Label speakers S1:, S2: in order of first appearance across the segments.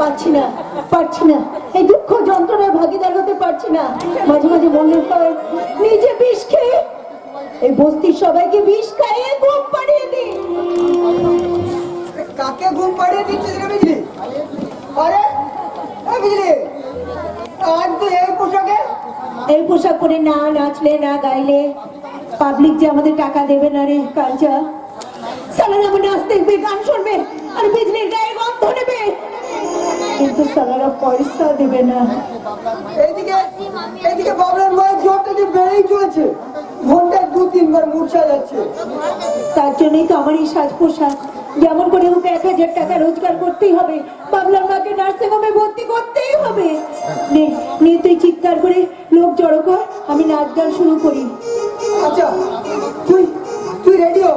S1: পারছি না এই দুঃখ যন্ত্রণায় ভাগিদার হতে পারছি না। মাঝে মাঝে মনে হয় নিজে বিষ খেয়ে এই বস্তির সবাইকে বিষ খাইয়ে ঘুম পাড়িয়ে দিই।
S2: কাকে ঘুম পাড়িয়ে দিচ্ছিস রে বিজলি? আরে বিজলি, আজ তো এই
S1: পোশাক পরে না নাচলে না গাইলে পাবলিক যে আমাদের টাকা দেবে না রে কালচা। সালারা আমার নাচ দেখবে, গান শুনবে আর বিজলির গায়ে গন্ধ নেবে, কিন্তু সালারা পয়সা দেবে না।
S2: এইদিকে বাবলার মায়ের জ্বরটা যে বেড়েই চলেছে, ঘন্টায় 2-3 বার মূর্ছা যাচ্ছে।
S1: তার জন্যই তো আমার এই সাজ পোশাক। যেমন করে হোক 1000 টাকা রোজগার করতেই হবে, বাবলার মাকে নার্সিং হোমে ভর্তি করতেই হবে। নে তুই চিৎকার করে লোক জড়ো কর, আমি নাচ গান শুরু করি।
S2: আচ্ছা তুই রেডি হ,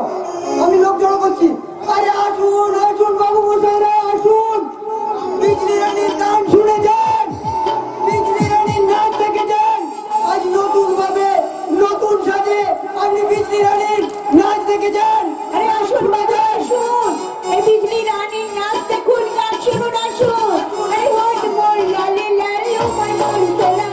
S2: আমি লোক জড়ো করছি। আরে আসুন আসুন বাবু মশাইরা আসুন, বিজলি রানীর গান শুনে যান, বিজলি রানীর নাচ দেখে যান। আজ নতুন ভাবে নতুন সাজে আপনি বিজলি রানীর নাচ দেখে যান।
S1: আরে আসুন বাবা আসুন, এই বিজলি রানীর নাচ দেখুন, গান শুনুন, আসুন। আরে হোট মোর লালে লালে ও মাই মোর সোলা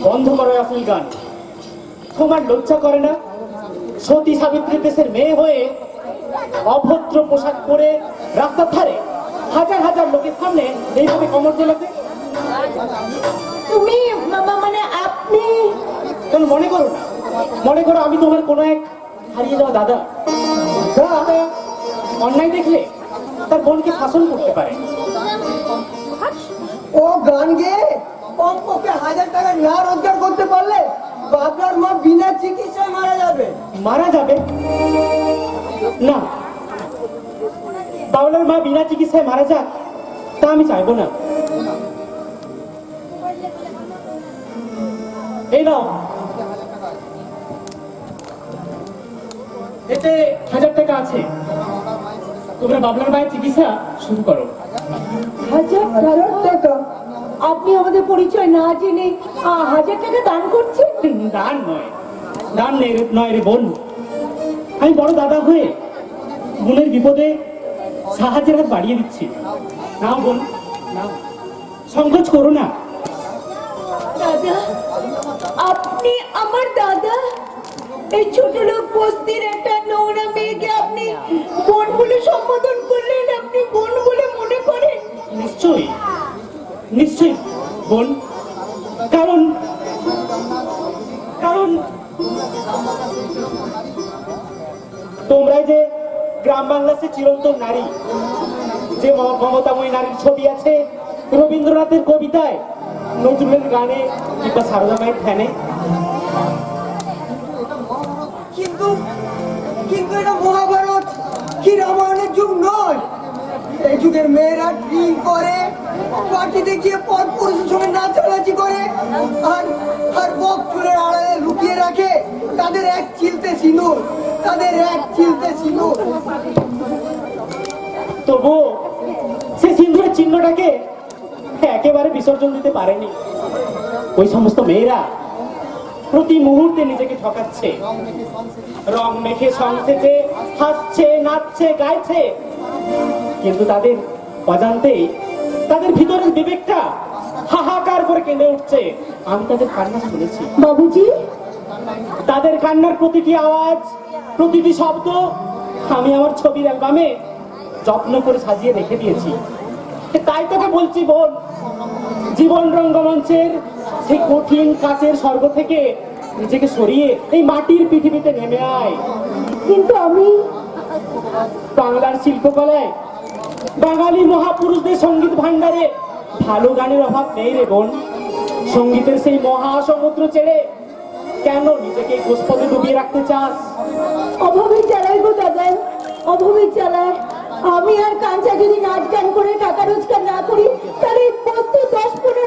S3: বন্ধ করো আসল গান। তোমার লজ্জা করে না? সতী সাবিত্রী দেশের মেয়ে হয়ে অভদ্র পোশাক পরে রাস্তার ধারে হাজার হাজার লোকের সামনে এইভাবে কমর দোলাতে?
S1: তুমি মানে আপনি
S3: কেন মনে করো না? মনে করো আমি তোমার কোনো এক হারিয়ে যাওয়া দাদা। অন্যায় দেখলে তার বোনকে শাসন করতে পারে।
S2: ও গান গেয়ে কমপক্ষে 1000 টাকা না রোজগার করতে পারলে বাবলার মা বিনা চিকিৎসায় মারা যাবে।
S3: মারা যাবে না, বাবলার মা বিনা চিকিৎসায় মারা যাক তা আমি চাইবো না। এই নাও, এতে 1000 টাকা আছে, তোমরা বাবলার মায়ের চিকিৎসা শুরু করো।
S1: 1000 টাকা? আপনি আমাদের পরিচয় না জেনে 1000 টাকা দান করছেন?
S3: দান নয় রে বোন, আমি বড় দাদা হয়ে বোনের বিপদে সাহায্যের হাত বাড়িয়ে দিচ্ছি। নাও বোন নাও, সংকোচ করো না।
S1: দাদা, আপনি আমার দাদা? এই ছোট লোক বস্তির একটা নোংরা মেয়েকে আপনি বোন বলে সম্বোধন করলেন, আপনি বোন বলে মনে করেন?
S3: নিশ্চয়ই নিশ্চয়ই বোন, কারণ তোমরা যে গ্রাম বাংলাদেশের চিরন্তন নারী, যে মমতাময়ী নারীর ছবি আছে রবীন্দ্রনাথের কবিতায়, নজরুলের গানে কিংবা সারদা মায়ের ধ্যানে।
S2: কিন্তু এটা মহাভারত কি রামায়ণের যুগ নয়। এই যুগের মেয়েরা ড্রিঙ্ক করে, পার্টিতে গিয়ে পর পুরুষের সঙ্গে নাচানাচি করে, আর বক চুলের আড়ালে লুকিয়ে রাখে তাদের এক চিলতে সিঁদুর।
S3: তবু সে সিন্ধুরের চিহ্নটাকে একেবারে বিসর্জন দিতে পারেনি। ওই সমস্ত মেয়েরা প্রতি মুহূর্তে নিজেকে ঠকাচ্ছে, রং মেখে সংসেজে হাসছে, নাচছে, গাইছে, কিন্তু তাদের অজান্তেই তাদের ভিতরের বিবেকটা হাহাকার করে কেঁদে উঠছে। আমি তাদের কান্না শুনেছি
S1: বাবুজি।
S3: তাদের কান্নার প্রতিটি আওয়াজ, প্রতিটি শব্দ আমি আমার ছবির অ্যালবামে যত্ন করে সাজিয়ে রেখে দিয়েছি। তাই তোকে বলছি বোন, জীবন রঙ্গমঞ্চের সেই কঠিন কাচের স্বর্গ থেকে নিজেকে সরিয়ে এই মাটির পৃথিবীতে নেমে আয়।
S1: কিন্তু আমি
S3: বাংলার শিল্পকলায়, বাঙালি মহাপুরুষদের সঙ্গীত ভান্ডারে ভালো গানের অভাব নেই রে বোন। সঙ্গীতের সেই মহাসমুদ্র ছেড়ে কেন নিজেকে গোস্পদে ডুবিয়ে রাখতে চাস?
S1: অভাবে চালাই গো দাদা, অভাবে চালায়। আমি আর কাঞ্চা যদি নাচ গান করে টাকা রোজগার না করি, তাহলে বস্তি 10-15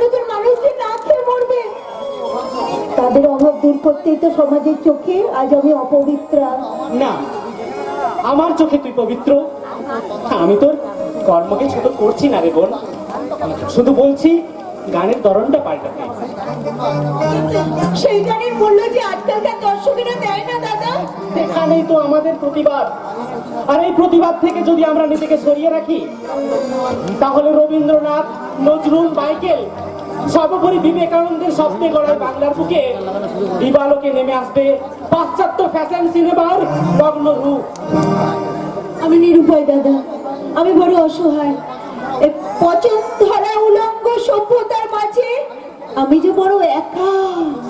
S1: অভাব দূর করতেই তো সমাজের চোখে আজ আমি অপবিত্রা।
S3: না, আমার চোখে তুই পবিত্র। আমি তোর কর্মকে ছোট করছি না রে বোন, শুধু বলছি গানের ধরনটা পাল্টাতে।
S1: সেই গানের মূল্য যে আজকালকার দর্শকেরা দেয় না দাদা।
S3: সেখানেই তো আমাদের প্রতিবাদ। আর এই প্রতিবাদ থেকে যদি আমরা নিজেকে সরিয়ে রাখি, তাহলে রবীন্দ্রনাথ, নজরুল, মাইকেল, সর্বোপরি বিবেকানন্দের স্বপ্নে গড়ায় বাংলার বুকে দিবালোকে নেমে আসবে পাশ্চাত্য ফ্যাশন সিনেমার নগ্ন রূপ।
S1: আমি নিরুপায় দাদা, আমি বড় অসহায়। এই পচন ধরা উলঙ্গ সভ্যতার মাঝে আমি যে বড় একা।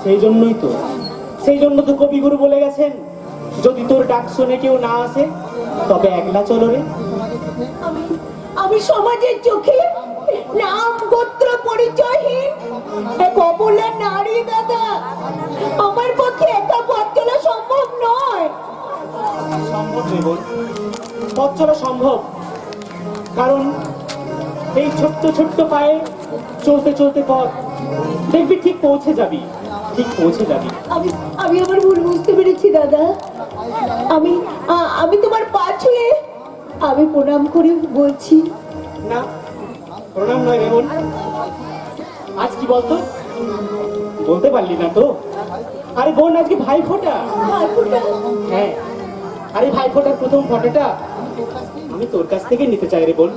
S3: সেই জন্য তো কবিগুরু বলে গেছেন, যদি তোর ডাক শুনে কেউ না আসে তবে একলা চলো রে।
S1: আমি সমাজের চোখে নাম গোত্র পরিচয়হীন এক অবলা নারী দাদা। আমার পক্ষে একা পথ চলা সম্ভব নয়।
S3: সম্ভব নেই বোন, পথ চলা সম্ভব, কারণ এই ছোট্ট ছোট্ট পায়ে চলতে চলতে পথ দেখবি ঠিক পৌঁছে যাবি, ঠিক পৌঁছে যাবি।
S1: আমি আমার ভুল বুঝতে পেরেছি দাদা। আমি তোমার পা ছুঁয়ে আমি প্রণাম করে বলছি।
S3: না, প্রণাম নয় রে বোন। আজ কি বলতো, বলতে পারলি না তো? আরে বোন, আজকে ভাই ফোঁটা। হ্যাঁ, আরে ভাই ফোঁটার প্রথম ফটোটা আমি তোর কাছ থেকে নিতে চাই রে বোন।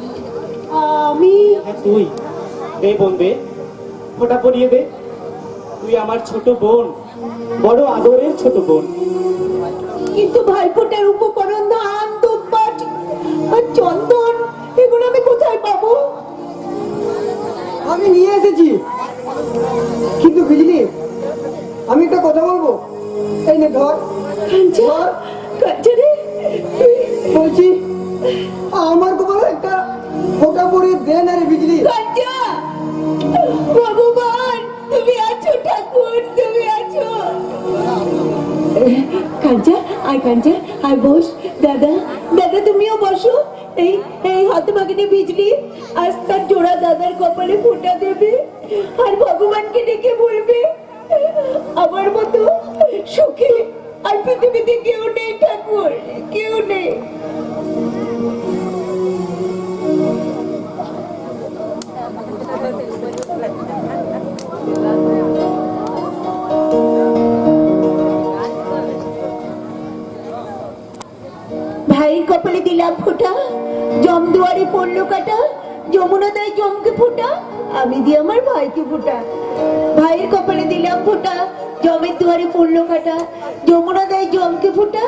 S1: আমি
S3: হ্যাঁ তুই দে বোন, দে ফোঁটা পরিয়ে দে। তুই আমার ছোট বোন, বড় আদরের ছোট বোন।
S1: কিন্তু ভাইফোঁটার উপকরণ ধান, দুপাট আর চন্দন এগুলো আমি কোথায় পাবো?
S2: আমি নিয়ে এসেছি, কিন্তু বুঝলি আমি একটা কথা বলবো। এই নে ধর।
S1: কাঞ্চা, কাঞ্চা রে,
S2: বলছি আমার কপালে একটা ফোঁটা পরে দে না রে বিজলি।
S1: কাঞ্চা, ভগবান তুমি আছো, ঠাকুর তুমি আছো। কাঞ্চা, আয় কাঞ্চা, আয় বস। দাদা, দাদা তুমিও বসো। এই এই হতভাগিনী বিজলি আজ তার জোড়া দাদার কপালে ফোঁটা দেবে আর ভগবানকে ডেকে বলবে, আমার মতো সুখী আর পৃথিবীতে কেউ নেই ঠাকুর, কেউ নেই। ভাইয়ের কপালে দিলাম ফোঁটা, জম দুয়ারে পড়লো কাটা, যমুনা দেয় জমকে ফোঁটা, আমি দিয়ে আমার ভাইকে ফোঁটা। ভাইয়ের কপালে দিলাম ফোঁটা, জমের দুয়ারে পড়লো কাটা, যমুনা দেয় জমকে ফোঁটা,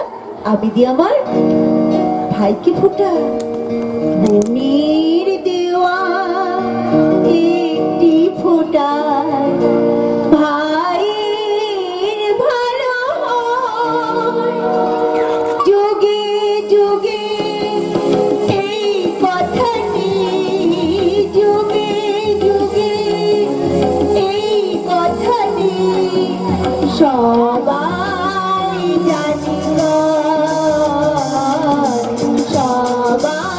S1: আমি দিয়ে আমার ভাইকে ফোঁটা। মনের দেওয়া একটি ফোঁটা ভাইয়ের ভালো হয়। যুগে যুগে এই কথাটি, যুগে যুগে এই কথাটি সবাই জানি, সবাই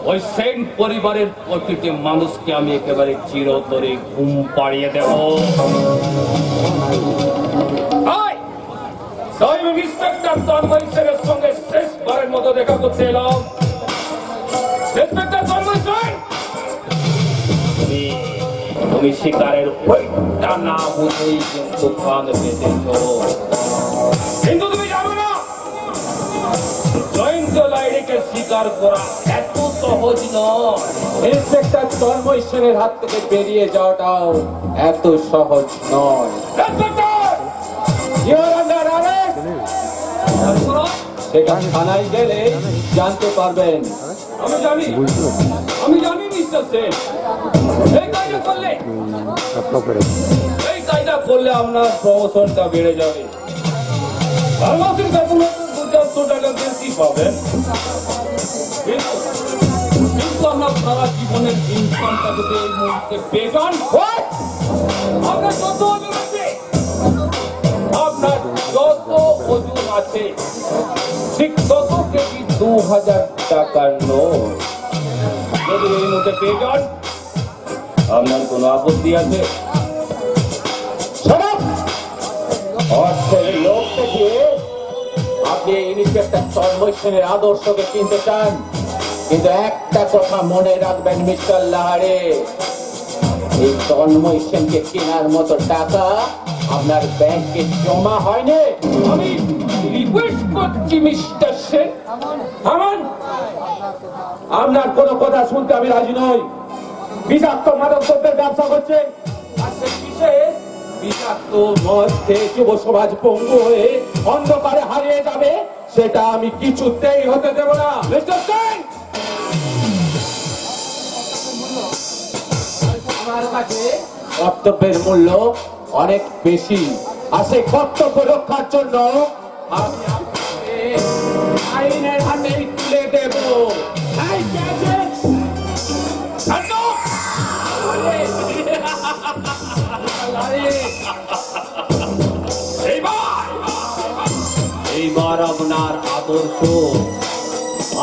S4: ওই সেন পরিবারের প্রতিটি মানুষকে আমি একেবারে চিরতরে ঘুম পাড়িয়ে দেব। তাই আমি ইন্সপেক্টর তন্ময় সেনের সঙ্গে শেষবারের মতো দেখা করতে এলাম। ইন্সপেক্টর তন্ময় সেন, তুমি শিকারের ওইটা না বুঝেই কিন্তু কান পেতেছ, কিন্তু তুমি জানো না জয়ন্ত লাইড়িকে শিকার করা এত সহজ নয়।
S5: ইন্সপেক্টর তন্ময় সেনের হাত থেকে বেরিয়ে যাওয়াটাও এত সহজ নয়। You are under arrest! সেটা থানায় গেলে জানতে পারবেন।
S4: আমি জানি মিস্টার সেন, এই কাজটা করলে আপনার প্রমোশনটা বেড়ে যাবে। আর মাসের বেতন 200 টাকা বেশি পাবেন, কিন্তু আপনার সারা জীবনের ইনকামটা যদি এই মুহূর্তে বেতন আপনার যত ওজন আছে, আপনার যত ওজন আছে ঠিক তত কেজি 2000 টাকার নোট যদি এই মুহূর্তে পেয়ে যান, আপনার কোনো আপত্তি আছে?
S5: অর্থের লোক থেকে আপনি ইন্সপেক্টর তন্ময় সেনের আদর্শকে চিনতে চান, কিন্তু একটা কথা মনে রাখবেন মিস্টার লাহারে, এই তন্ময় সেনকে কেনার মতো টাকা আপনার ব্যাংকে জমা হয়নি।
S4: আমি রিকোয়েস্ট করছি মিস্টার সেন, থামান।
S5: আপনার কোনো কথা শুনতে আমি রাজি নই। বিষাক্ত মাদক দ্রব্যের ব্যবসা করছে, আর সে কিসের বিষাক্ত মদ খেয়ে যুব সমাজ পঙ্গু হয়ে অন্ধকারে হারিয়ে যাবে, সেটা আমি কিছুতেই হতে দেব না। মিস্টার সেন, আমার কাছে কর্তব্যের মূল্য অনেক বেশি, আর সেই কর্তব্য রক্ষার জন্য আমি আপনাকে আইনের হাতে তুলে দেব। এই গ্যাজেট!
S4: এইবার আপনার আদর্শ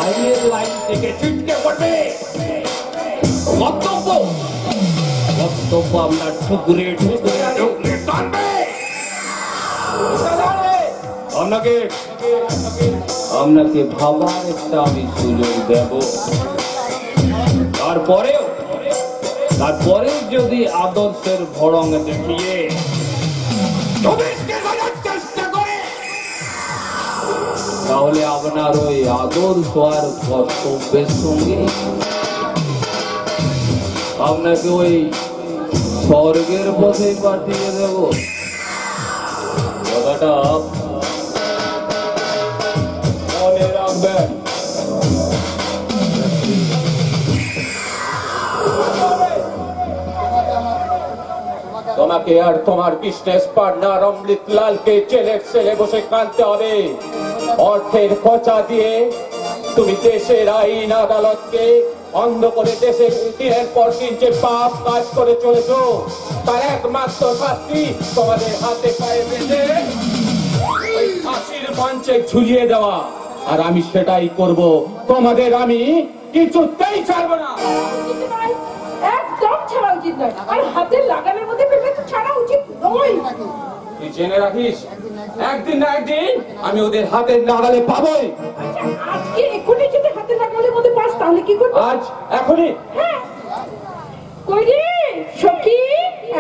S4: আইনের লাইন থেকে ছিটকে পড়বে। কর্তব্য আপনার ঠুকরে টানবে। আপনাকে ভাবার একটা আমি সুযোগ দেব। তারপরেও যদি আদর্শের ভড়ং দেখিয়ে চেষ্টা করে, তাহলে আপনার ওই আদর্শ আর কর্তব্যের সঙ্গে আপনাকে ওই স্বর্গের পথে পাঠিয়ে দেব। কথাটা মনে রাখবেন।
S5: তোমাকে আর তোমার বিজনেস পার্টনার অমৃত লালকে জেলের সেলে বসে কাঁদতে হবে। অর্থের খোঁচা দিয়ে তুমি দেশের আইন আদালতকে অন্ধ করে দেশে দিনের পর দিন যে পাপ কাজ করে চলেছো, তার একমাত্র শাস্তি তোমাদের হাতে পায়ে বেঁধে ওই ফাঁসির মঞ্চে ঝুলিয়ে দেওয়া। আর আমি সেটাই করব, তোমাদের আমি কিছুতেই ছাড়বো না।
S1: একদম ছাড়া উচিত নয়, আর হাতের লাগানোর মধ্যে পেলে তো ছাড়া উচিত নয়।
S5: তুই জেনে রাখিস, একদিন না একদিন আমি ওদের হাতের নাগালে পাবোই।
S1: আচ্ছা, আজকে এখনই যদি হাতের লাগানোর মধ্যে পাস তাহলে কি করবি?
S5: আজ এখনই।
S1: হ্যাঁ। কই রে সখী,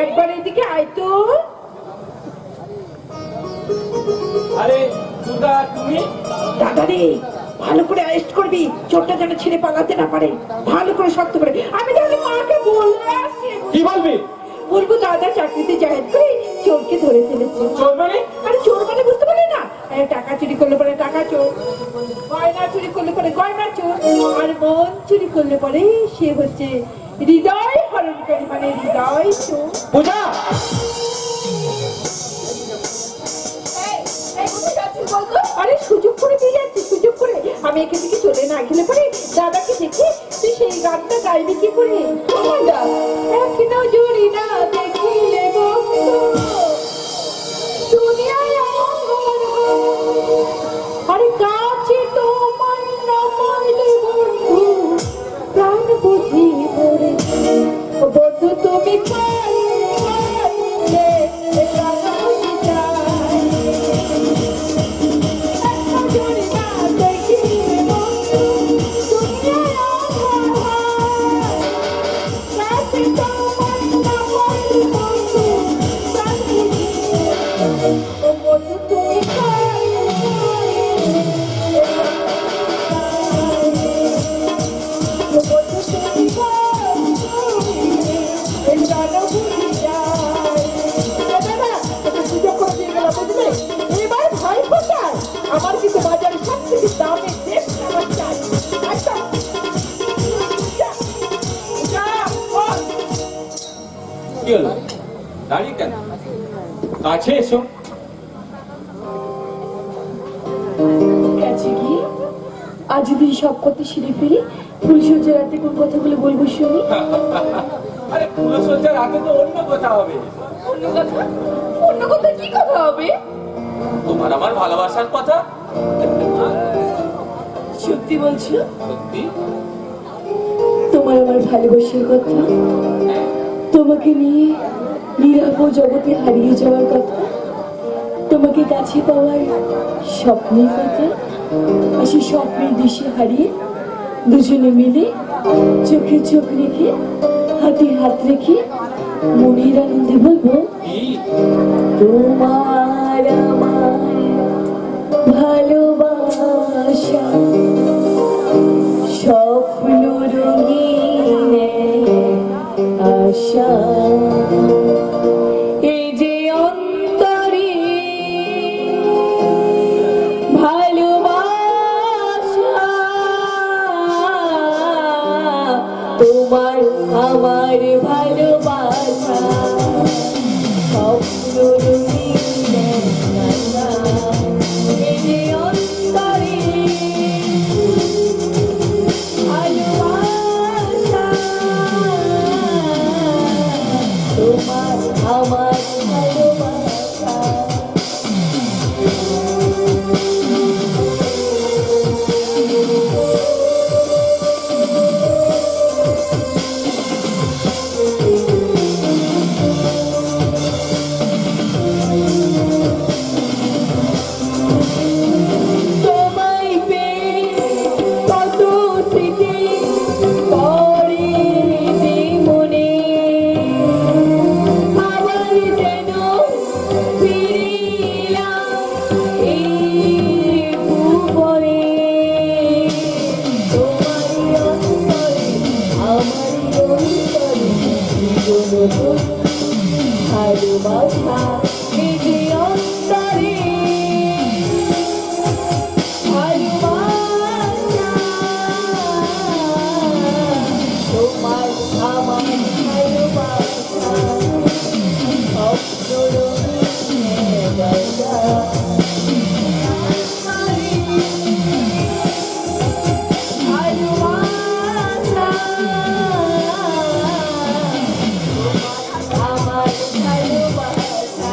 S1: একবার এদিকে আয় তো।
S5: আরে সুধা, তুমি?
S1: দাদা রে, ভালো করে অ্যারেস্ট করবি, চোরটা যেন ছেড়ে পালাতে না পারে। ভালো করে শক্ত করে। আমি তাহলে মাকে বলবো।
S5: কি বলবি?
S1: বলবো দাদা চাকরিতে জাহেদ করে চোরকে ধরে ফেলেছে।
S5: চোর মানে?
S1: আরে চোর মানে বুঝতে পারলি না? টাকা চুরি করলে পরে টাকা চোর, গয়না চুরি করলে পরে গয়না চোর, আর মন চুরি করলে পরে সে হচ্ছে হৃদয় হরণকারী, মানে হৃদয় চোর।
S5: পূজা,
S1: আরে সুযোগ করে দিয়ে যাচ্ছি, সুযোগ করে। আমি এখান থেকে চলে না গেলে পরে দাদাকে দেখে তুই সেই গানটা গাইবি কি করে? এক নজরি না দেখিলে দুনিয়ায় আরে কাছে তোমার না পাইলে বন্ধু ও বন্ধু তুমি আমার কিন্তু বাজারে সব থেকে দামে দেশ আমার চাই আচ্ছা
S5: কি হলো দাঁড়িয়ে কেন কাছে এসো
S1: কাছে গিয়ে আজ যদি সব কথা সেরে ফেলি ফুলসজ্জা রাতে কোন কথাগুলো বলবো শুনি
S5: আরে ফুলসজ্জার আগে তো অন্য কথা হবে
S1: অন্য কথা কি কথা হবে
S5: তোমার আমার ভালোবাসার কথা
S1: সত্যি বলছো
S5: সত্যি
S1: তোমার আমার ভালোবাসার কথা তোমাকে নিয়ে নিরাপদ জগতে হারিয়ে যাওয়ার কথা তোমাকে কাছে পাওয়ার স্বপ্নের কথা আর সেই স্বপ্নের দেশে হারিয়ে দুজনে মিলে চোখে চোখ রেখে হাতে হাত রেখে মনের আনন্দে বলবো
S5: কি
S1: তোমার আমার ভালোবাসা স্বপ্ন রঙিন আশা এই যে অন্তরে ভালোবাসা তোমার আমার ভালোবাসা স্বপ্ন রঙিন আশা এই যে অন্তরে ভালোবাসা তোমার আমার ভালোবাসা তোমায় পেয়ে কত স্মৃতি পড়ে যে মনে আবার যেন ফিরিলাম এই ভুবনে তোমারই অন্তরে আমারই অন্তরে জীবন ভালোবাসা এই যে অন্তরে ভালোবাসা তোমার আমার ভালোবাসা স্বপ্ন রঙিন আশা ভালোবাসা আমার ভালোবাসা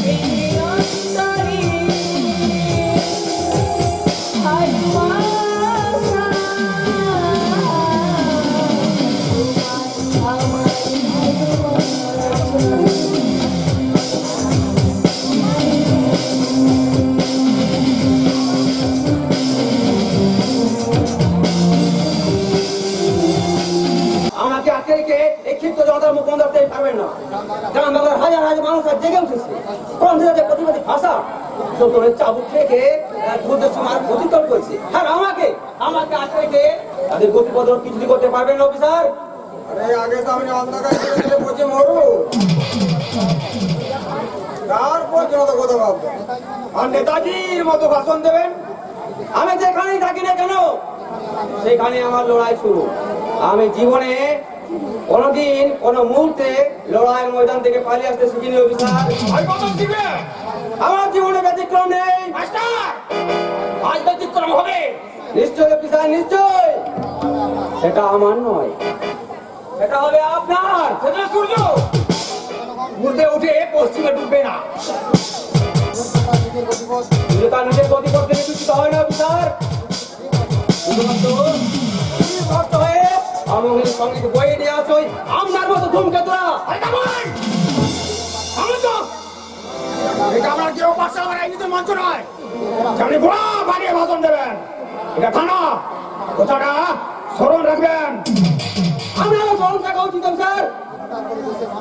S1: এই অন্তরে ভালোবাসা আমার ভালোবাসা
S2: আমাকে আটকে রেখে এই ক্ষিপ্ত জনতার মুখ বন্ধ করতে পারবেন না গ্রাম বাংলার হাজার হাজার মানুষ আজ জেগে উঠেছে কণ্ঠে প্রতিবাদী ভাষা শোষণের চাবুক থেকে ধৈর্য সীমার অতিক্রম করেছে আর আমাকে আটকে রেখে তাদের গতিপথ কিছুটি করতে পারবেন না অফিসার
S6: আরে আগে তো আমি অন্ধকার করে দিলে পচে মরু তারপর জনতা কথা ভাববো
S2: আর নেতাজির মতো ভাষণ দেবেন আমি যেখানেই থাকি না কেন সেখানে আমার লড়াই শুরু আমি জীবনে কোনদিন কোন মুহূর্তে লড়াইয়ের ময়দান থেকে পালিয়ে আসতে শিখিনি অফিসার
S4: আর কত শিখবে
S2: আমার জীবনে ব্যতিক্রম নেই
S4: মাস্টার আজ ব্যতিক্রম হবে
S2: নিশ্চয় অফিসার নিশ্চয় সেটা আমার নয় সেটা হবে আপনার
S4: সেটা সূর্য উঠে উঠে পশ্চিমে ডুববে না
S2: কিন্তু তার নিজের গতি করতে বিকশিত হয় না অফিসার শুধুমাত্র কষ্ট হয়ে আমাদের সঙ্গে বয়ে নিয়ে আসোই আপনার মতো ধূমকেতুরা
S4: আরে কামান আমি তো এটা আমরা কেউ পাশে আমার আইনিতে মঞ্চ নয় সামনে ঘোড়া বানিয়ে ভাষণ দেবেন এটা থানা কথাটা স্মরণ রাখবেন
S2: আমরা চরম থাকা উচিত স্যার।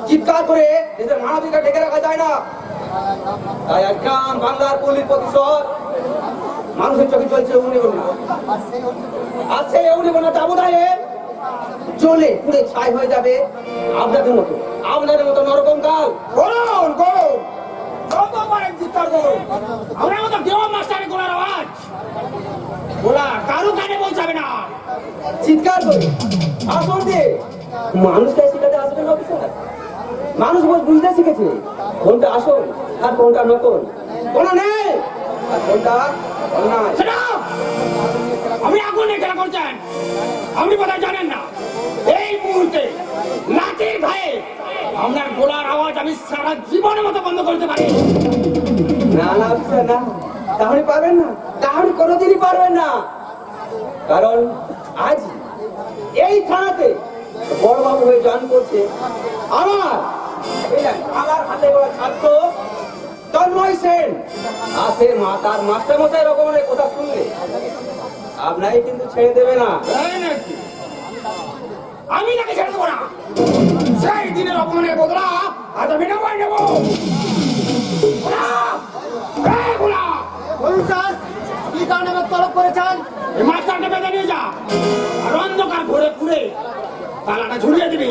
S2: চিৎকার করে দেশের মানবিকা ডেকে রাখা যায় না। তাই এক গ্রাম বাংলার পল্লীর প্রতিশোধ মানুষের চোখে চলছে উনিগণনা। আর সেই উনিগণনা দাবদাহে চলে পুড়ে ছাই হয়ে যাবে আপনাদের মতো নরকঙ্কাল।
S4: করুন করুন কত পারেন চিৎকার করুন, আমরা মতো দেওয়া মাস্টারের গোলার আওয়াজ গোলা কারো কানে পৌঁছাবে না।
S2: চিৎকার করে আসল দিয়ে মানুষকে শিখাতে আসবেন অফিসার। মানুষ বুঝতে শিখেছে কোনটা আসল আর কোনটা নকল, কোন নেই আর কোনটা অন্যায়।
S4: সেটা আপনি আগুনে খেলা করছেন, আপনি বোধহয় জানেন না এই মুহূর্তে লাঠির ভয়ে আপনার গোলার আওয়াজ আমি সারা জীবনের মতো বন্ধ করতে পারি।
S2: না না অফিসার না, তাহলে পারবেন না, তাহলে কোনোদিনই পারবেন না। কারণ আজ এই থানাতে বড়বাবু হয়ে জয়েন করছে আমার হাতে গড়া ছাত্র তন্ময় সেন। আর সে তার মাস্টার মশাই রকমের কথা শুনলে আপনাকে কিন্তু ছেড়ে দেবে না।
S4: তাই নাকি? আমি তাকে ছেড়ে দেবো না। সেই দিনের অপমানের বদলা আজ আমি নেবই নেব।
S2: বলুন স্যার, কি কারণে আমার তলব করেছেন?
S4: এই মাস্টারকে বেঁধে নিয়ে যা আর অন্ধকার ঘুরে ঘুরে তালাটা ঝুলিয়ে দিবি।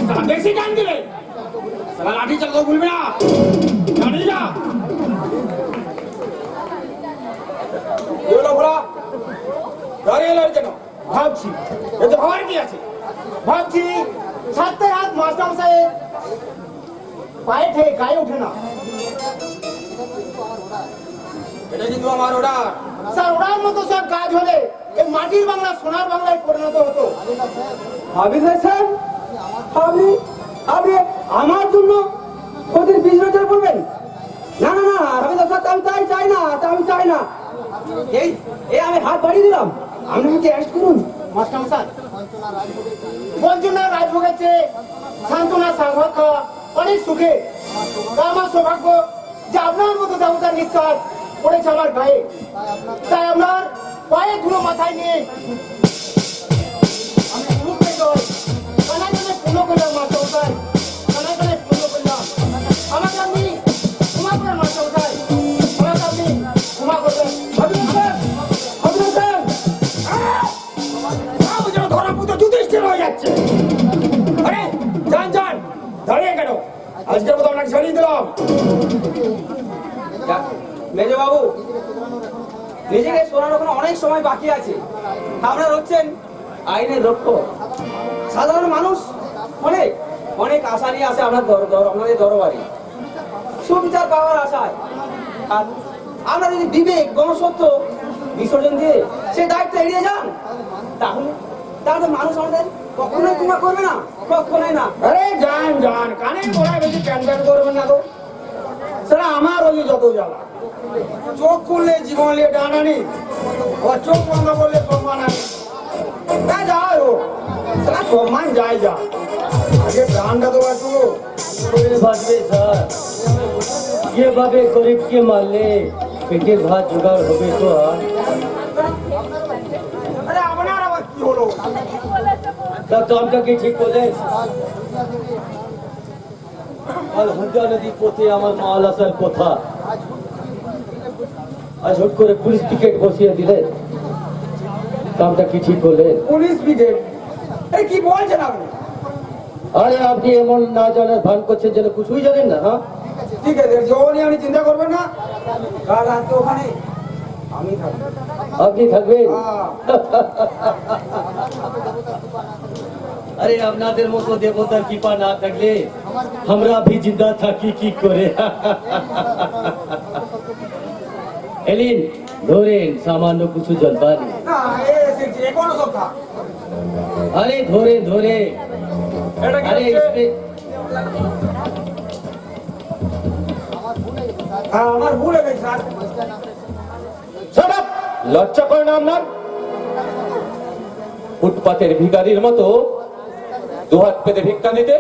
S4: তারা বেশি টান দিলে তারা লাঠি চালাতে ভুলবে না, জানিয়ে যা। দাঁড়িয়ে এলো কেন? ভাবছি এতে ভাবার কি আছে?
S3: ভাবছি ছাত্রের হাত মাস্টার মশাই পায়ে থেকে গায়ে ওঠে না।
S4: এটা কিন্তু আমার অর্ডার।
S3: স্যার ওনার মতো সব কাজ হলে এই মাটির বাংলা সোনার বাংলায় পরিণত হতো।
S2: হাবিবুর স্যার, আপনি আমার জন্য ওদের বিজনেস করবেন? না না না হাবিবুর স্যার, আমি চাই না। এই আমি হাত বাড়িয়ে দিলাম, আপনি আমাকে অ্যারেস্ট করুন।
S3: মাস্টার মশাই বঞ্চনা রাজভোগের চেয়ে সান্ত্বনা সাংবাদ খাওয়া অনেক সুখে। তা আমার সৌভাগ্য যে আপনার মতো দেবতার নিঃশ্বাস পড়েছে আমার গায়ে। তাই আপনার পায়ে ধুলো মাথায় নিয়ে আমি গ্রুপে জয় কানায় কানে পূর্ণ করলাম। মাস্টার মশাই কানায় কানে পূর্ণ করলাম। আমাকে আপনি ক্ষমা করেন মাস্টার মশাই, আমাকে আপনি ক্ষমা করবেন।
S2: হাবিবুর স্যার,
S4: সব যেন ধরা পুতো যুধিষ্ঠির হয়ে যাচ্ছে। আরে যান দাঁড়িয়ে কেন? আজকের মতো আপনাকে ছাড়িয়ে দিলাম।
S2: মেজো বাবু, নিজেকে শোনার ওখানে অনেক সময় বাকি আছে। আপনারা হচ্ছেন আইনের রক্ষক। সাধারণ মানুষ অনেক অনেক আশা নিয়ে আসে আপনাদের দরবারে সুবিচার পাওয়ার আশায়। আর আমরা যদি বিবেক গণসত্য বিসর্জন দিয়ে সে দায়িত্ব এড়িয়ে যান, তাহলে মানুষ আমাদের কখনোই ক্ষমা করবে না, কখনোই না।
S4: আরে যান কানে গোড়ায় বেশি প্যান করবেন না তো। সেটা আমার ওই যত জ্বালা। চোখ খুললে জীবন নিয়ে টানানি, আবার চোখ বন্ধ করলে সম্মান আনি। তাই যাই হোক, সেটা সম্মান যাই যা, আগে প্রাণটা তো বাঁচবো।
S7: বাঁচবে স্যার, যেভাবে গরিবকে মারলে পেটের ভাত জোগাড় হবে তো আর।
S4: আরে আপনার আবার কি হলো?
S7: তা কামটা কি ঠিক করলেন? আর হুন্ডা নদী পথে আমার মাল আসার কথা, আজ হুট করে পুলিশ টিকিট বসিয়ে দিলেন। কামটা কি ঠিক করলেন?
S4: Police brigade? এই কি বলছেন আপনি?
S7: আরে আপনি এমন না জানার ভান করছেন যেন কিছুই জানেন না। হ্যাঁ
S4: ঠিক আছে, যখন আপনি চিন্তা করবেন না, কাল রাতে ওখানে আমি থাকবো।
S7: আপনি থাকবেন?
S4: হ্যাঁ।
S7: আরে আপনাদের মতো দেবতার কৃপা না থাকলে আমরা भी जिंदा থাকি কি করে। এলিন ধরেন সামান্য কিছু জলপান।
S4: না এসেছি, এখনো সব থাক।
S7: আরে ধরে ধরে
S4: এটা কি
S7: আরে
S4: হচ্ছে?
S7: इसमें
S4: হ্যাঁ, আমার ভুল হয়ে গেছে স্যার।
S5: Shut up! লজ্জা করে না আপনার? ফুটপাতের ভিখারির মতো দুহাত পেতে ভিক্ষা দিতে?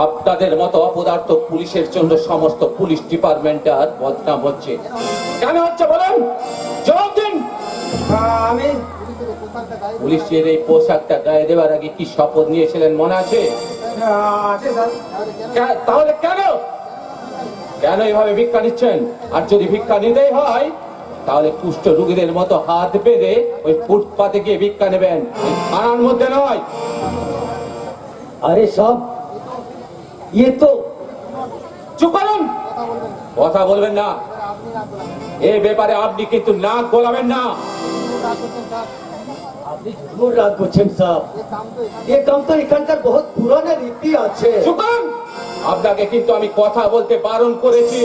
S5: আপনাদের মতো অপদার্থ পুলিশের জন্য সমস্ত পুলিশ ডিপার্টমেন্টে আর বদনাম হচ্ছে। কেন হচ্ছে বলেন? জবাব দিন।
S4: আমি
S5: পুলিশের এই পোশাকটা গায়ে দেওয়ার আগে কি শপথ নিয়েছিলেন মনে আছে?
S6: আছে স্যার।
S5: তাহলে কেন কেন এভাবে ভিক্ষা নিচ্ছেন? আর যদি ভিক্ষা নিতেই হয় তাহলে কুষ্ঠ রোগীদের মতো হাত বেঁধে ওই ফুটপাতে গিয়ে ভিক্ষা নেবেন, এই থানার মধ্যে নয়।
S7: अरे साहब ये तो
S5: চুপ করুন, কথা বলবেন না। এই ব্যাপারে আপনি কিন্তু নাক গলাবেন না।
S7: আপনি ঝুমুর রাগ করছেন সাহেব, ये काम तो এখানকার বহুত পুরানো রীতি আছে।
S5: চুপ করুন, আপনাকে কিন্তু আমি কথা বলতে বারণ করেছি।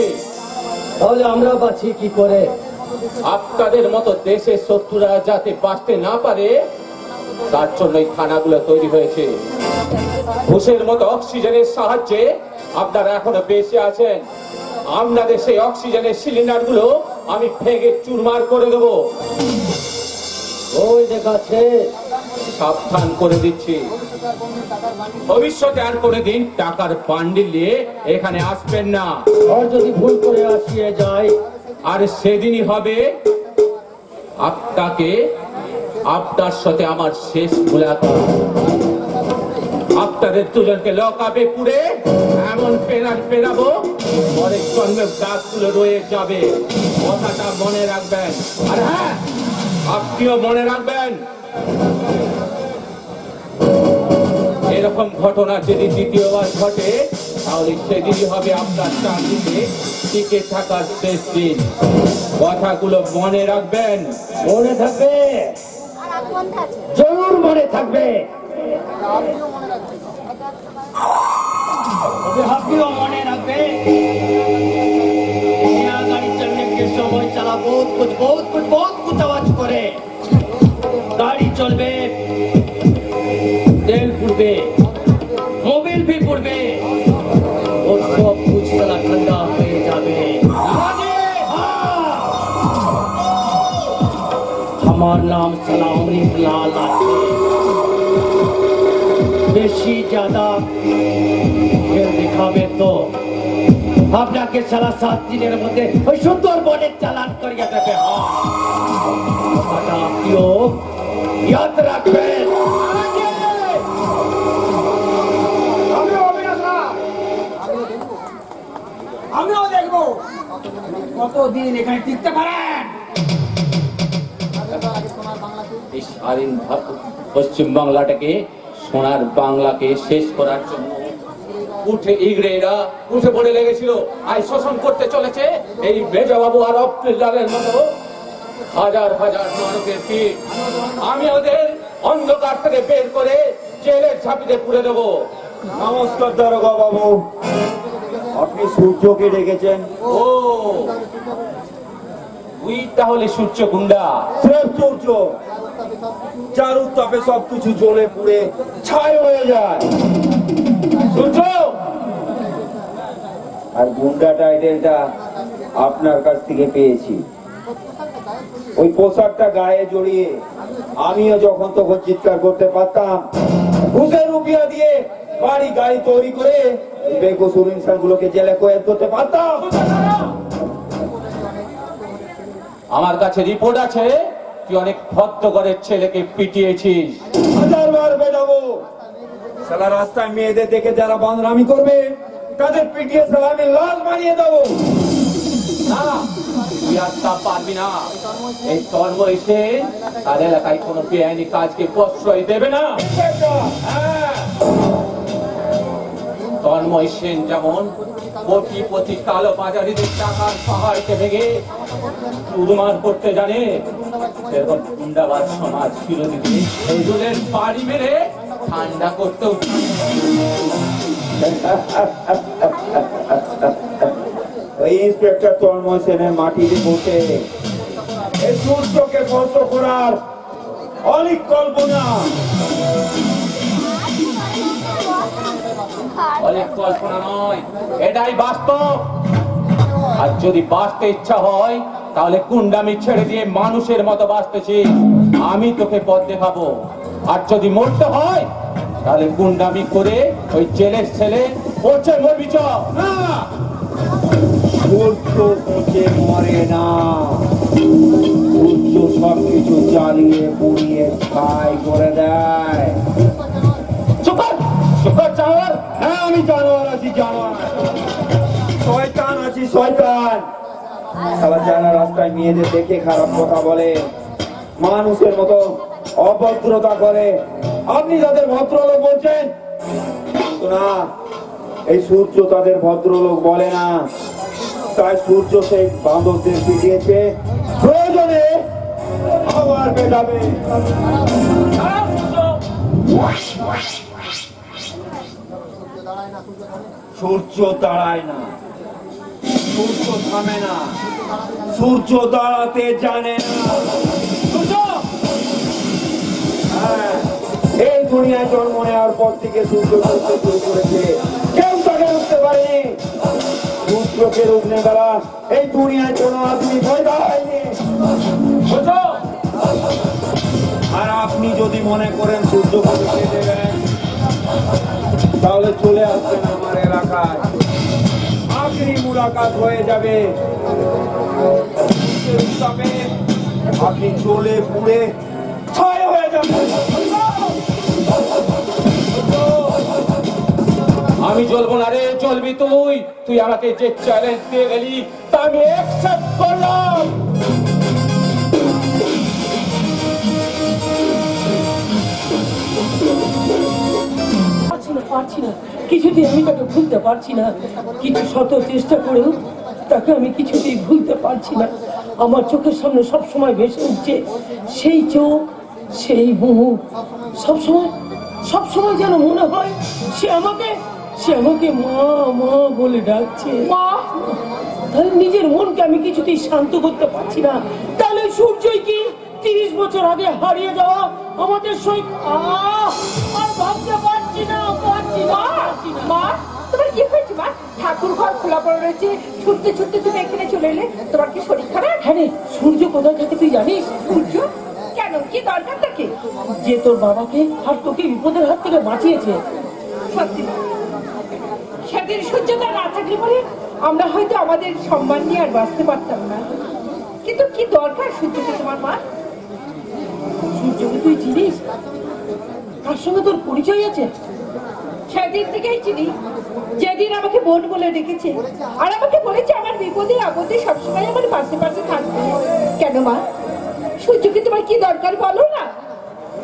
S7: তাহলে আমরা বাঁচি কি করে?
S5: আপনাদের মতো দেশের শত্রুরা যাতে বাঁচতে না পারে তার জন্যই থানাগুলো তৈরি হয়েছে। ঘুষের মতো অক্সিজেনের সাহায্যে আপনারা এখনো বেঁচে আছেন। আপনাদের সেই অক্সিজেনের সিলিন্ডার গুলো আমি ভেঙে চুরমার করে দেবো।
S7: ওই দেখাচ্ছে
S5: সাবধান করে দিচ্ছি, ভবিষ্যতে আর কোনোদিন টাকার বান্ডিল নিয়ে এখানে আসবেন না।
S7: আর যদি ভুল করে আসিয়ে যায়
S5: আর সেদিনই হবে আপনার সাথে আমার শেষ মুলাকাত। আপনাদের দুজনকে লকআপে পুরে এমন পেরাবো অনেক জন্মের দাগগুলো রয়ে যাবে। কথাটা মনে রাখবেন। আর হ্যাঁ, আপনিও মনে রাখবেন, এরকম ঘটনা যদি দ্বিতীয়বার ঘটে তাহলে সেদিনই হবে আপনার চাকরিতে টিকে থাকার শেষ দিন। কথাগুলো মনে রাখবেন।
S7: মনে থাকবে, জরুর মনে থাকবে। আপনিও মনে রাখবে, গাড়ি चलने के समय चला बहुत कुछ आवाज করে। গাড়ি চলবে, তেল পুড়বে, মোবিল भी পুড়বে, और सब कुछ चला ठंडा হয়ে যাবে। আমার নাম चला অমৃতলাল আছে। বেশি ज्यादा খেল দেখাবে তো আপনাকে সারা 7 দিনের মধ্যে ওই সুন্দরবনে চালান করিয়ে দেবে। কথাটা আপনিও ইয়াদ রাখবেন।
S6: আমিও দেখবো কতদিন এখানে টিকতে পারেন।
S5: এই স্বাধীন পশ্চিম বাংলাটাকে, সোনার বাংলাকে শেষ করার জন্য ইংরেজরা উঠে পড়ে লেগেছিল। আই শোষণ করতে চলেছে এই মেজবাবু আর আব্দুল্লাহের মতো হাজার হাজার মানবের পিঠ। আমি ওদের অন্ধকার থেকে বের করে জেলের ঝাঁপিতে পুড়ে দেবো।
S6: নমস্কার দারোগা বাবু, আপনি সূর্যকে ডেকেছেন?
S5: ও, তুই তাহলে সূর্য গুন্ডা?
S6: স্রেফ সূর্য, যার উত্তাপে সবকিছু জ্বলে পুড়ে ছাই হয়ে যায়।
S5: সূর্য,
S6: আর গুন্ডা টাইটেলটা আপনার কাছ থেকে পেয়েছি। ওই পোশাকটা গায়ে জড়িয়ে আমিও যখন তখন চিৎকার করতে পারতাম। ঘুষের রুপিয়া দিয়ে বাড়ি গাড়ি তৈরি করে বেকসুর ইনসানগুলোকে জেলে কয়েদ করতে পারতাম।
S5: আমার কাছে রিপোর্ট আছে তুই অনেক ভদ্রঘরের ছেলেকে পিটিয়েছিস।
S6: হাজারবার বেরাবো, সারা রাস্তায় মেয়েদের দেখে যারা বাঁদরামি করবে তাদের পিটিয়ে সালামি লাশ বানিয়ে দেবো।
S5: না, তুই আর তা পারবি না। এই ধর্ম এসে তার এলাকায় কোনো বেআইনি কাজকে প্রশ্রয় দেবে না। হ্যাঁ, তন্ময় সেন যেমন কোটিপতি কালো বাজারিদের টাকার পাহাড়কে ভেঙে চুরমার করতে জানে, সেরকম গুন্ডাবাজ সমাজ বিরোধীদের সেজুলের বাড়ি মেরে ঠান্ডা করতেও
S6: ওই ইন্সপেক্টর তন্ময় সেনের মাটিতে বসে এই সূর্যকে বন্ধ করার অনেক কল্পনা।
S5: অনেক কল্পনা নয়, এটাই বাস্তব। আর যদি বাঁচতে ইচ্ছা হয় তাহলে গুন্ডামি ছেড়ে দিয়ে মানুষের মতো বাঁচতেছি, আমি তোকে পথ দেখাবো। আর যদি মরতে হয় তাহলে গুন্ডামি করে ওই জেলের ছেলে পচে মরবি। না,
S6: সূর্য পচে মরে না, সূর্য সবকিছু জ্বালিয়ে পুড়িয়ে ছাই করে দেয়।
S3: চুপ কর জানোয়ার।
S6: হ্যাঁ, আমি জানোয়ার আছি, জানোয়ার, শয়তান আছি, শয়তান। সারা জানা রাস্তায় মেয়েদের দেখে খারাপ কথা বলে, মানুষের মতো অভদ্রতা করে। আপনি তাদের ভদ্রলোক বলছেন, কিন্তু না, এই সূর্য তাদের ভদ্রলোক বলে না। তাই সূর্য সেই বাঁদরদের পিটিয়েছে, প্রয়োজনে আবার পেটাবে। সূর্য দাঁড়ায় না, সূর্য থামে না, সূর্য দাঁড়াতে জানে না। হ্যাঁ, এই দুনিয়ায় জন্ম নেওয়ার পর থেকে সূর্য চলতে শুরু করেছে, কেউ তাকে রুখতে পারেনি। সূর্যকে রুখনে দ্বারা এই দুনিয়ায় কোনো আদমি পয়দা হয়নি। আর আপনি যদি মনে করেন সূর্যকে রুখে দেবেন, তাহলে চলে আসবেন আমার এলাকায়, আখরি মুলাকাত হয়ে যাবে। আপনি চলে পুড়ে ছাই হয়ে যাবেন।
S5: আমি জ্বলবো না রে, জ্বলবি তুই। তুই আমাকে যে চ্যালেঞ্জ দিয়ে গেলি তা আমি অ্যাকসেপ্ট করলাম।
S8: পারছি না, কিছুতেই আমি তাকে ভুলতে পারছি না। কিছু শত চেষ্টা করেও তাকে আমি কিছুতেই ভুলতে পারছি না। আমার চোখের সামনে সবসময় ভেসে উঠছে সেই চোখ, সেই মুখ। সবসময় যেন মনে হয় সে আমাকে মা মা বলে ডাকছে। মা, তাহলে নিজের মনকে আমি কিছুতেই শান্ত করতে পারছি না। তাহলে সূর্যই কি 30 বছর আগে হারিয়ে যাওয়া আমাদের সহিত আর ভাবতে পারছি না।
S1: মা, তোমার কি হয়েছে মা? ঠাকুর ঘর খোলা পড়ে রয়েছে, ছুটতে ছুটতে তুমি এখানে চলে এলে। তোমার কি শরীর খারাপ?
S8: হ্যাঁ রে, সূর্য কোথায় থাকে তুই জানিস?
S1: সূর্য কেন, কি দরকার তাকে?
S8: যে তোর বাবাকে আর তোকে বিপদের হাত থেকে বাঁচিয়েছে।
S1: সত্যি সেদিন সূর্যটা না থাকলে পরে আমরা হয়তো আমাদের সম্মান নিয়ে আর বাঁচতে পারতাম না। কিন্তু কি দরকার সূর্যকে তোমার মা?
S8: সূর্যকে তুই চিনিস? তার সঙ্গে তোর পরিচয় আছে?
S1: সেদিন থেকেই চিনি, যেদিন আমাকে বোন বলে ডেকেছে আর আমাকে বলেছে আমার বিপদে আপদে সবসময় আমার পাশে পাশে থাকবে। কেন মা, সূর্যকে তোমার কি দরকার বলো না?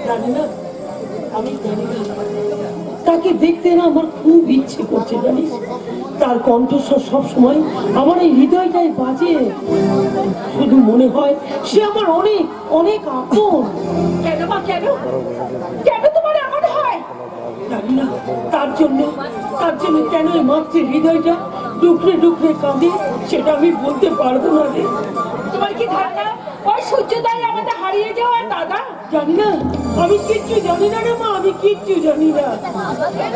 S8: জানি না, আমি জানি না। তাকে দেখতে না আমার খুব ইচ্ছে করছে জানিস। তার কণ্ঠস্বর সবসময় আমার এই হৃদয়টাই বাজে। শুধু মনে হয় সে আমার অনেক অনেক আপন।
S1: কেন মা, কেন কেন তোমার এমন হয়?
S8: জানি না, তার জন্য কেন এই মাতৃ হৃদয়টা ডুকরে ডুকরে কাঁদে সেটা আমি বলতে পারবো না রে।
S1: তোমার কি ধারণা ওই সূর্যোদয় আমাদের হারিয়ে যাওয়ার দাদা?
S8: জানি না, আমি কিচ্ছু জানি না রে মা, আমি কিচ্ছু জানি না।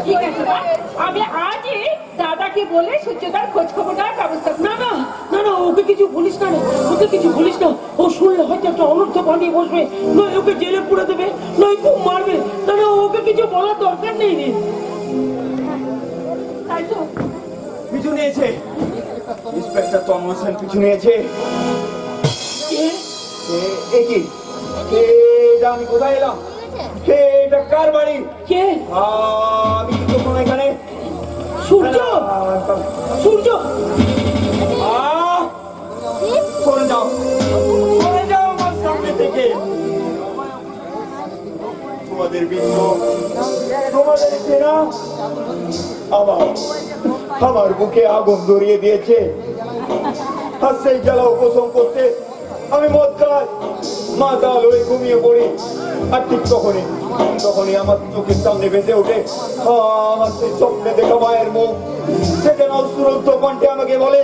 S1: ঠিক আছে মা, আমি আজই দাদাকে বলে সূর্যোদয়ের খোঁজ খবর নেওয়ার ব্যবস্থা করব।
S8: না না না না, ওকে কিছু বলিস না রে, ওকে কিছু বলিস না। ও শুনলে হয়তো একটা অনর্থ বানিয়ে বসবে, নয় ওকে জেলে পুরে দেবে, নয় খুব মারবে। না না, ওকে কিছু বলার দরকার নেই রে।
S1: তাই তো
S6: পিছু নিয়েছে, ইন্সপেক্টর তন্ময় সেন পিছু নিয়েছে। কি এটা আমি কোথায় এলাম? এটা কার বাড়ি?
S8: কে?
S6: আমি তখন এখানে।
S8: সূর্য, সূর্য,
S6: সরে যাও, সরে যাও আমার সামনে থেকে। তোমাদের বিন্দু, তোমাদের চেনা আমার বুকে আগুন ধরিয়ে দিয়েছে। আর সেই জ্বালা উপশম করতে আমি মাতাল হয়ে ঘুমিয়ে পড়ি। আর ঠিক তখনই আমার চোখের সামনে ভেসে ওঠে আমার সেই স্বপ্নে দেখা মায়ের মুখ। সেখানে অশ্রুদ্ধ কণ্ঠে আমাকে বলে,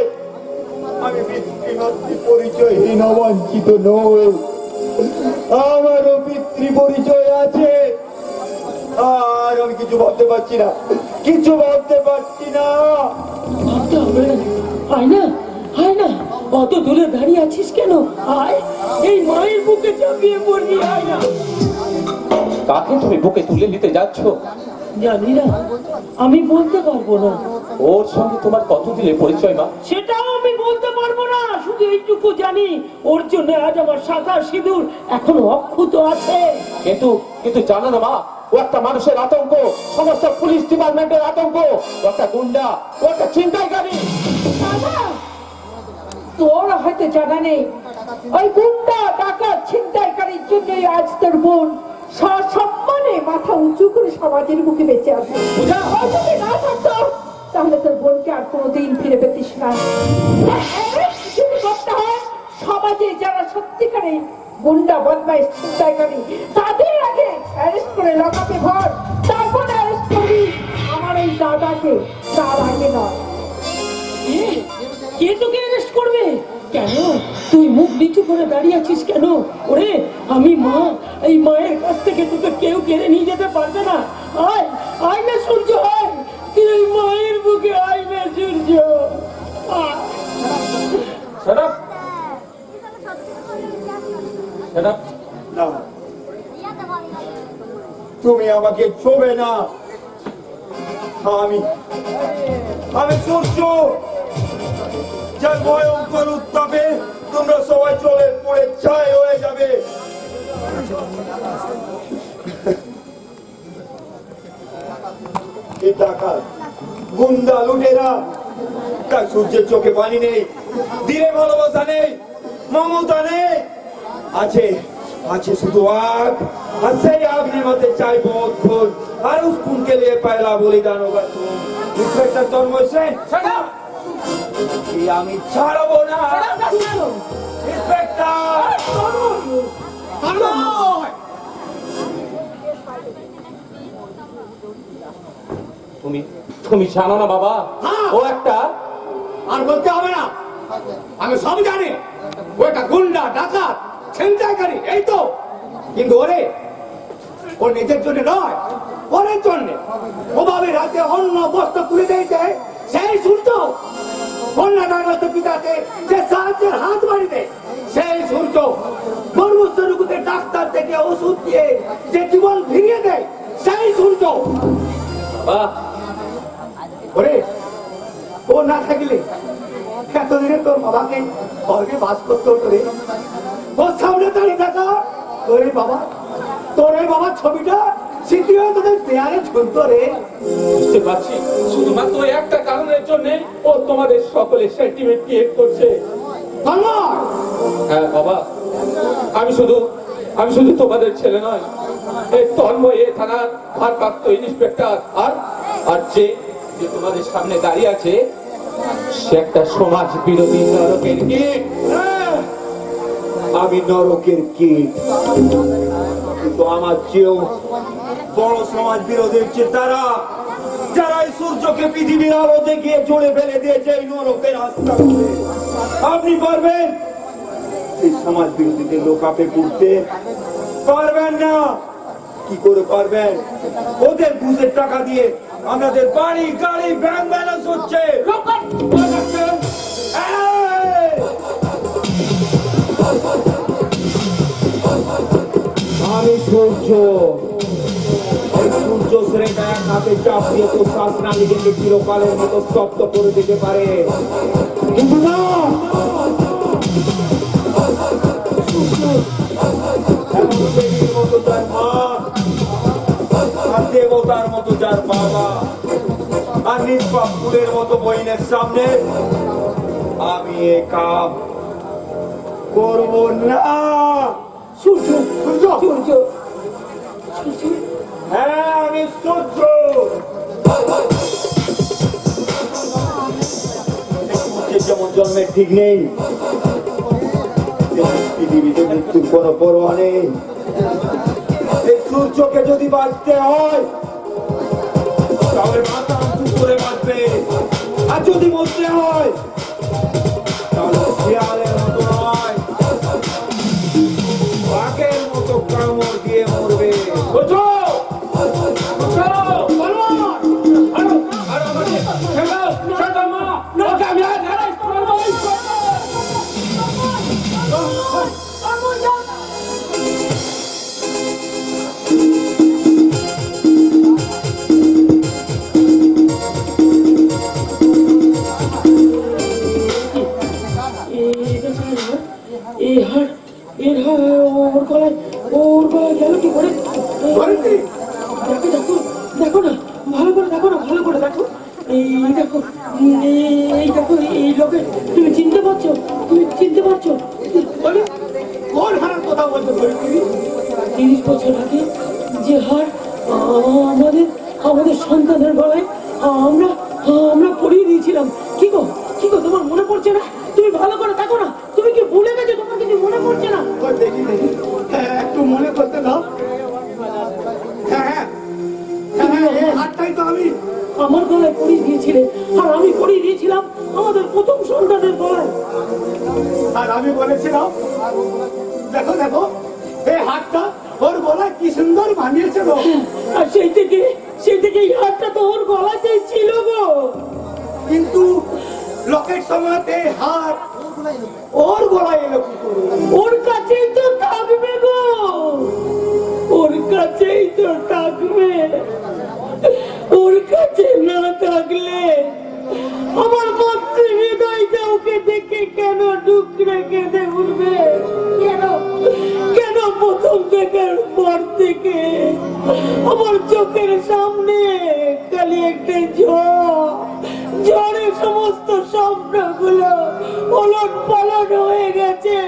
S6: আমি পিতৃমাতৃ পরিচয়হীন অবাঞ্ছিত নই, আমারও পিতৃ পরিচয় আছে। আর আমি কিছু ভাবতে পারছি না, কিছু ভাবতে পারছি না।
S8: ভাবতে হবে না, আয় না, আয় না, অত দূরে দাঁড়িয়ে আছিস কেন? আয়, এই মায়ের বুকে চাপিয়ে পড়বি, আয় না।
S5: কাকে তুমি বুকে তুলে নিতে যাচ্ছ?
S8: জানি না, আমি বলতে পারবো না।
S5: ওর সঙ্গে তোমার কতদিনের পরিচয় মা?
S8: সেটাও আমি বলতে পারবো না, শুধু এইটুকু জানি ওর জন্য আজ আমার শাখা সিঁদুর এখনো অক্ষুত আছে।
S5: কিন্তু কিন্তু জানো না মা, ও একটা মানুষের আতঙ্ক, সমস্ত পুলিশ ডিপার্টমেন্টের আতঙ্ক, ও একটা গুন্ডা, ও একটা ছিনতাইকারী।
S1: বাবা, তোর হয়তো জানা নেই, ওই গুন্ডা ডাকাত ছিনতাইকারীর জন্যই আজ তোর বোন সসম্মানে মাথা উঁচু করে সমাজের মুখে বেঁচে আছে। ও যদি না থাকতো তাহলে তোর বোনকে আর কোনোদিন ফিরে পেতিস না। যদি করতে হয়, সমাজে যারা সত্যিকারে গুন্ডা বদমাইশ ছিনতাইকারী তাদের আগে অ্যারেস্ট করে লকআপে ভর, তারপরে অ্যারেস্ট করবি আমার এই দাদাকে, তার আগে নয়।
S8: কে তোকে অ্যারেস্ট করবে? কেন তুই মুখ নিচু করে দাঁড়িয়ে আছিস কেন? ওরে আমি মা, এই মায়ের কাছ থেকে তোকে কেউ কেড়ে নিয়ে যেতে পারবে না। আয় আয় না সূর্য, আয় তুই ওই মায়ের বুকে আয় না সূর্য। আয়।
S5: Shut up! Shut up!
S6: না, তুমি আমাকে ছোবে না। আমি সূর্য, যার ভয়ঙ্কর উত্তাপে তোমরা সবাই চলে পড়ে ছাই হয়ে যাবে। এই ডাকাত, গুন্ডা, লুটেরা, তার সূর্যের চোখে পানি নেই, দিলে ভালোবাসা নেই, মমতা নেই, আছে আছে শুধু আগ। আর সেই आग निभाते चाय बहुत खून, और उस खून के लिए पहला बलिदान होगा तुम। इंस्पेक्टर तन्मय सेन, कि আমি ছাড়বো না। इंस्पेक्टर तन्मय,
S5: তুমি জানো না বাবা, ও একটা,
S7: আর বলতে হবে না, আমি সব জানি। ও একটা গুন্ডা, ডাকাত, ছিনতাইকারী, এই তো। কিন্তু ওর নিজের জন্য নয়, ওরের জন্য। ওভাবে রাতে অন্য বস্তা তুলে দিয়েছে সেই সূর্য, কন্যাদানস্থ পিতাকে যে সাহায্যের হাত বাড়ি দেয় সেই সূর্য, মর্মস্থ রোগীকে ডাক্তার থেকে ওষুধ দিয়ে যে জীবন ফিরিয়ে দেয় সেই সূর্য।
S5: বাবা
S7: ওরে, ও না থাকলে এতদিনে তোর বাবাকে স্বর্গে বাস করতে হতো রে। তোর সামনে দাঁড়িয়ে থাকা তোর বাবার ছবিটা স্মৃতি হয়ে তোদের দেয়ালে ঝুলতো রে।
S5: বুঝতে পারছি, শুধুমাত্র একটা কারণের জন্য ও তোমাদের সকলের সেন্টিমেন্ট ক্রিয়েট করছে। হ্যাঁ বাবা, আমি শুধু তোমাদের ছেলে নয়, এই তন্ময় এ থানার ভারপ্রাপ্ত ইন্সপেক্টর, আর যে তোমাদের সামনে দাঁড়িয়ে আছে সে একটা সমাজ বিরোধী নরকের কীট।
S6: আমি নরকের কীট, কিন্তু আমার চেয়েও বড় সমাজ বিরোধী হচ্ছে তারা, যারা এই সূর্যকে পৃথিবীর আলো দেখিয়ে জুড়ে ফেলে দিয়েছে এই নরকের রাস্তা। আপনি পারবেন এই সমাজ বিরোধীদের লোকাপে করতে? পারবেন না। কি করে পারবেন? ওদের ঘুষের টাকা দিয়ে আমাদের বাড়ি, গাড়ি, ব্যাংক ব্যালেন্স হচ্ছে। আমি সূর্য, ওই সূর্য শ্রেণীটা এক হাতে চাপ দিয়ে তো শাসনা নিজেকে চিরকালের মতো স্তব্ধ করে দিতে পারে, কিন্তু না, এমন দেবীর মতো যার মা, আর দেবতার মতো যার বাবা, আর নিষ্পাপ ফুলের মতো বইনের সামনে আমি এ কাম করব না।
S1: সূর্য, সূর্য, সূর্য,
S6: হ্যাঁ, আমি সূর্য। সূর্যের যেমন জন্মের ঠিক নেই, পৃথিবীতে মৃত্যুর কোনো পরোয়া নেই। এই সূর্যকে যদি বাঁচতে হয় তাহলে মাথা উঁচু করে বাঁচবে, আর যদি মরতে হয় তাহলে শিয়ালের মতো নয়, বাঘের মতো কামড় দিয়ে মরবে।
S8: ওর গলায় গেল কি করে?
S7: ধরিত্রী,
S8: দেখো দেখো দেখো না, ভালো করে দেখো না, ভালো করে দেখো। এই দেখো, এই দেখো, এই লোকে তুমি চিনতে পারছো? তুমি চিনতে পারছো?
S7: বলি, কোন হারার কথা বলছো ধরিত্রী?
S8: 30 বছর আগে যে হার আমাদের আমাদের সন্তানের গলায় আমরা আমরা পরিয়ে দিয়েছিলাম। কি গো তোমার মনে পড়ছে না? তুমি ভালো করে দেখো না, তুমি কি ভুলে গেছো? তোমার কিছু মনে পড়ছে না?
S7: ওই দেখি দেখি, হ্যাঁ একটু মনে করতে দাও। হ্যাঁ হ্যাঁ হ্যাঁ, এই হাতটাই তো আমি।
S8: আমার গলায় পরিয়ে দিয়েছিলে, আর আমি পরিয়ে দিয়েছিলাম আমাদের প্রথম সন্তানের গলায়।
S7: আর আমি বলেছিলাম, দেখো দেখো এই হাতটা ওর গলায় কি সুন্দর বানিয়েছে গো।
S8: আর সেই থেকে এই হাতটা তো ওর গলাতেই ছিল গো।
S7: কিন্তু লোকের সময়তে হাত ওর গলায় এলো কি করে?
S8: ওর কাছেই তো থাকবে গো, ওর কাছেই তো থাকবে। ওর কাছে না থাকলে আমার মাতৃ হৃদয়টা ওকে দেখে কেন ডুকরে কেঁদে উঠবে? কেন প্রথম দেখার পর থেকে আমার চোখের সামনে খালি একটা ঝড়ে সমস্ত স্বপ্নগুলো ওলট পালট হয়ে গেছে।